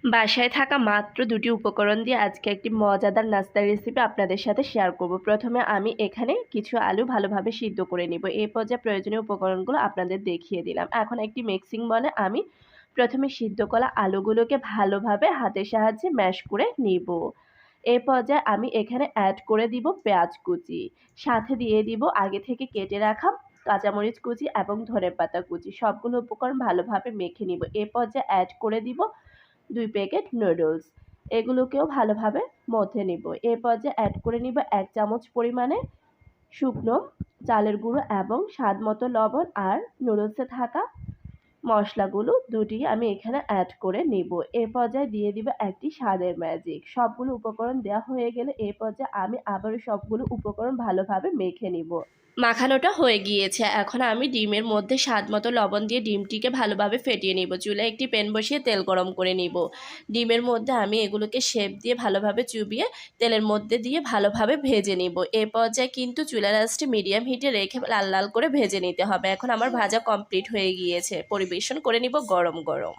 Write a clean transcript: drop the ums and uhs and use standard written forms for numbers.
বাসায় থাকা মাত্র ২টি উপকরণ দিয়ে আজকে একটি মজাদার নাস্তার রেসিপি আপনাদের সাথে শেয়ার করব। প্রথমে আমি এখানে কিছু আলু ভালোভাবে সিদ্ধ করে নিব। এই পর্যায়ে প্রয়োজনীয় উপকরণগুলো আপনাদের দেখিয়ে দিলাম। এখন একটি মিক্সিং বলে আমি প্রথমে সিদ্ধ করা আলুগুলোকে ভালোভাবে হাতের সাহায্যে ম্যাশ করে নিব। এই পর্যায়ে আমি এখানে অ্যাড করে দিব পেঁয়াজ কুচি। সাথে দিয়ে দিব আগে থেকে কেটে রাখা কাঁচামরিচ কুচি এবং ধনেপাতা কুচি। সবগুলো উপকরণ ভালোভাবে মেখে নিব। এ পর্যায়ে অ্যাড করে দিব ২ প্যাকেট নুডলস। এগুলোকেও ভালোভাবে মথে নিব। এ পর্যায়ে অ্যাড করে নিব ১ চামচ পরিমাণে শুকনো চালের গুঁড়ো এবং স্বাদমতো লবণ আর নুডলসে থাকা মশলাগুলো দুটি আমি এখানে অ্যাড করে নিব। এ পর্যায়ে দিয়ে দিব একটি স্বাদের ম্যাজিক। সবগুলো উপকরণ দেওয়া হয়ে গেলে এ পর্যায়ে আমি আবারও সবগুলো উপকরণ ভালোভাবে মেখে নিব। মাখানোটা হয়ে গিয়েছে। এখন আমি ডিমের মধ্যে স্বাদমতো লবণ দিয়ে ডিমটিকে ভালোভাবে ফেটিয়ে নিব। চুলায় একটি প্যান বসিয়ে তেল গরম করে নিব। ডিমের মধ্যে আমি এগুলোকে শেপ দিয়ে ভালোভাবে চুবিয়ে তেলের মধ্যে দিয়ে ভালোভাবে ভেজে নিব। এ পর্যায়ে কিন্তু চুলার আঁচটি মিডিয়াম হিটে রেখে লাল লাল করে ভেজে নিতে হবে। এখন আমার ভাজা কমপ্লিট হয়ে গিয়েছে। পরিবেশন করে নিব গরম গরম।